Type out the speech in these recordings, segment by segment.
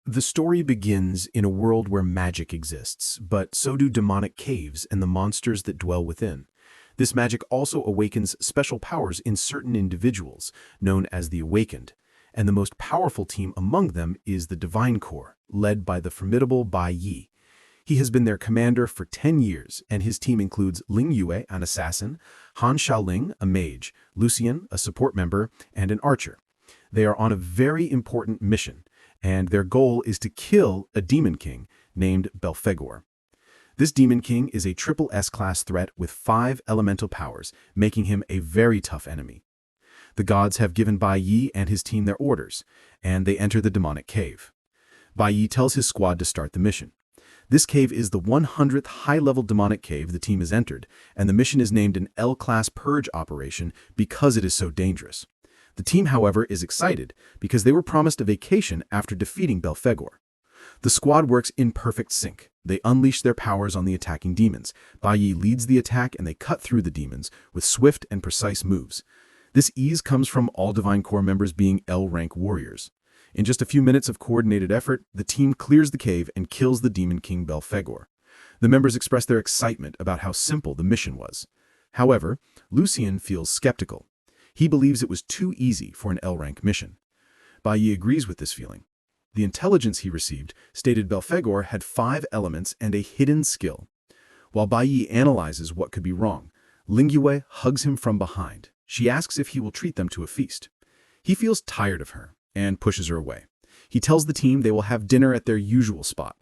The story begins in a world where magic exists, but so do demonic caves and the monsters that dwell within. This magic also awakens special powers in certain individuals, known as the Awakened, and the most powerful team among them is the Divine Corps, led by the formidable Bai Yi. He has been their commander for 10 years, and his team includes Ling Yue, an assassin, Han Xiaoling, a mage, Lucian, a support member, and an archer. They are on a very important mission, and their goal is to kill a demon king named Belphegor. This demon king is a triple S-class threat with 5 elemental powers, making him a very tough enemy. The gods have given Bai Yi and his team their orders, and they enter the demonic cave. Bai Yi tells his squad to start the mission. This cave is the 100th high-level demonic cave the team has entered, and the mission is named an L-class purge operation because it is so dangerous. The team, however, is excited because they were promised a vacation after defeating Belphegor. The squad works in perfect sync. They unleash their powers on the attacking demons. Bai Yi leads the attack and they cut through the demons with swift and precise moves. This ease comes from all Divine Corps members being L-rank warriors. In just a few minutes of coordinated effort, the team clears the cave and kills the demon king Belphegor. The members express their excitement about how simple the mission was. However, Lucian feels skeptical. He believes it was too easy for an L-rank mission. Bai Yi agrees with this feeling. The intelligence he received stated Belphegor had 5 elements and a hidden skill. While Bai Yi analyzes what could be wrong, Ling Yue hugs him from behind. She asks if he will treat them to a feast. He feels tired of her and pushes her away. He tells the team they will have dinner at their usual spot.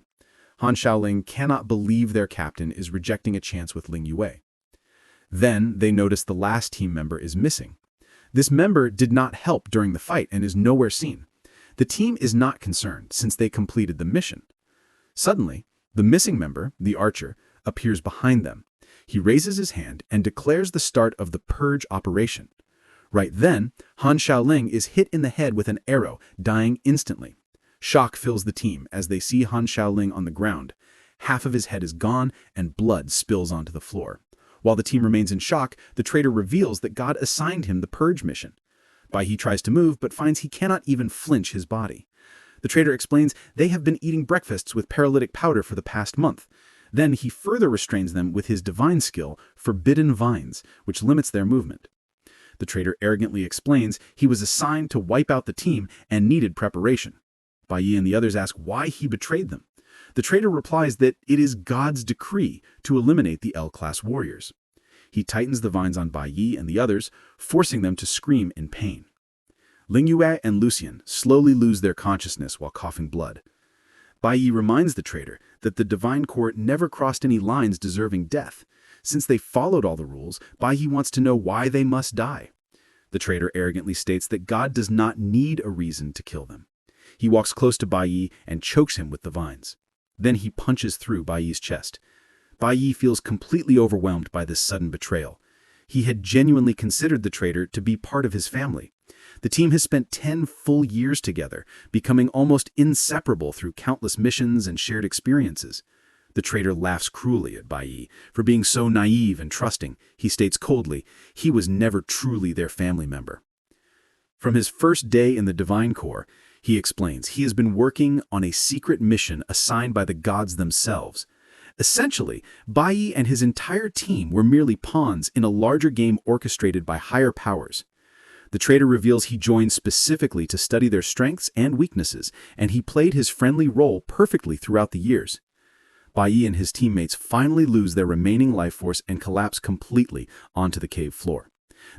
Han Xiaoling cannot believe their captain is rejecting a chance with Ling Yue. Then they notice the last team member is missing. This member did not help during the fight and is nowhere seen. The team is not concerned since they completed the mission. Suddenly, the missing member, the archer, appears behind them. He raises his hand and declares the start of the purge operation. Right then, Han Xiaoling is hit in the head with an arrow, dying instantly. Shock fills the team as they see Han Xiaoling on the ground. Half of his head is gone and blood spills onto the floor. While the team remains in shock, the traitor reveals that God assigned him the purge mission. Bai Yi tries to move, but finds he cannot even flinch his body. The traitor explains they have been eating breakfasts with paralytic powder for the past month. Then he further restrains them with his divine skill, Forbidden Vines, which limits their movement. The traitor arrogantly explains he was assigned to wipe out the team and needed preparation. Bai Yi and the others ask why he betrayed them. The traitor replies that it is God's decree to eliminate the L-class warriors. He tightens the vines on Bai Yi and the others, forcing them to scream in pain. Ling Yue and Lucian slowly lose their consciousness while coughing blood. Bai Yi reminds the traitor that the Divine Corps never crossed any lines deserving death. Since they followed all the rules, Bai Yi wants to know why they must die. The traitor arrogantly states that God does not need a reason to kill them. He walks close to Bai Yi and chokes him with the vines. Then he punches through Bai Yi's chest. Bai Yi feels completely overwhelmed by this sudden betrayal. He had genuinely considered the traitor to be part of his family. The team has spent 10 full years together, becoming almost inseparable through countless missions and shared experiences. The traitor laughs cruelly at Bai Yi for being so naive and trusting. He states coldly he was never truly their family member. From his first day in the Divine Corps, he explains he has been working on a secret mission assigned by the gods themselves. Essentially, Bai Yi and his entire team were merely pawns in a larger game orchestrated by higher powers. The traitor reveals he joined specifically to study their strengths and weaknesses, and he played his friendly role perfectly throughout the years. Bai Yi and his teammates finally lose their remaining life force and collapse completely onto the cave floor.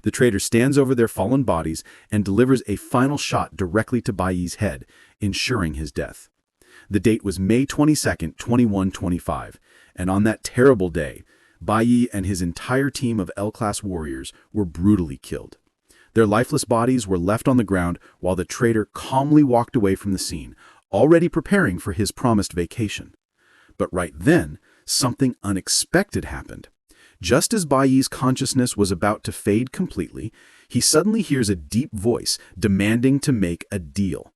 The traitor stands over their fallen bodies and delivers a final shot directly to Bai Yi's head, ensuring his death. The date was May 22nd, 2125, and on that terrible day, Bai Yi and his entire team of L-class warriors were brutally killed. Their lifeless bodies were left on the ground while the traitor calmly walked away from the scene, already preparing for his promised vacation. But right then, something unexpected happened. Just as Bai Yi's consciousness was about to fade completely, he suddenly hears a deep voice demanding to make a deal.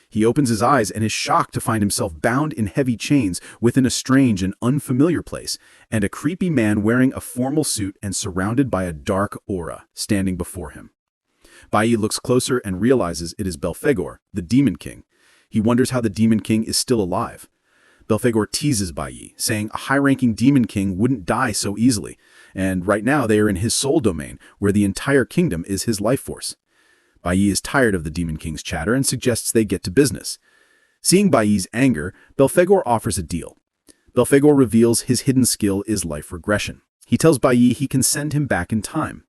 He opens his eyes and is shocked to find himself bound in heavy chains within a strange and unfamiliar place, and a creepy man wearing a formal suit and surrounded by a dark aura standing before him. Bai Yi looks closer and realizes it is Belphegor, the Demon King. He wonders how the Demon King is still alive. Belphegor teases Bai Yi, saying a high-ranking Demon King wouldn't die so easily, and right now they are in his soul domain, where the entire kingdom is his life force. Bai Yi is tired of the Demon King's chatter and suggests they get to business. Seeing Bai Yi's anger, Belphegor offers a deal. Belphegor reveals his hidden skill is life regression. He tells Bai Yi he can send him back in time.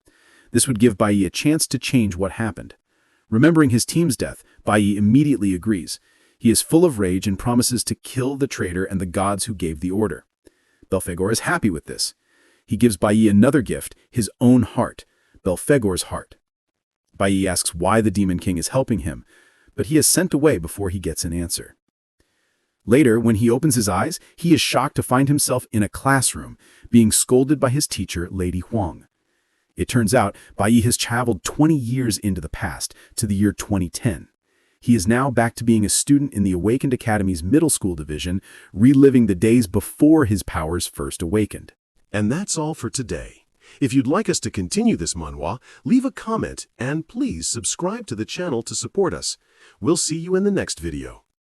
This would give Bai Yi a chance to change what happened. Remembering his team's death, Bai Yi immediately agrees. He is full of rage and promises to kill the traitor and the gods who gave the order. Belphegor is happy with this. He gives Bai Yi another gift, his own heart, Belphegor's heart. Bai Yi asks why the Demon King is helping him, but he is sent away before he gets an answer. Later, when he opens his eyes, he is shocked to find himself in a classroom, being scolded by his teacher, Lady Huang. It turns out Bai Yi has traveled 20 years into the past, to the year 2010. He is now back to being a student in the Awakened Academy's middle school division, reliving the days before his powers first awakened. And that's all for today. If you'd like us to continue this manhwa, leave a comment and please subscribe to the channel to support us. We'll see you in the next video.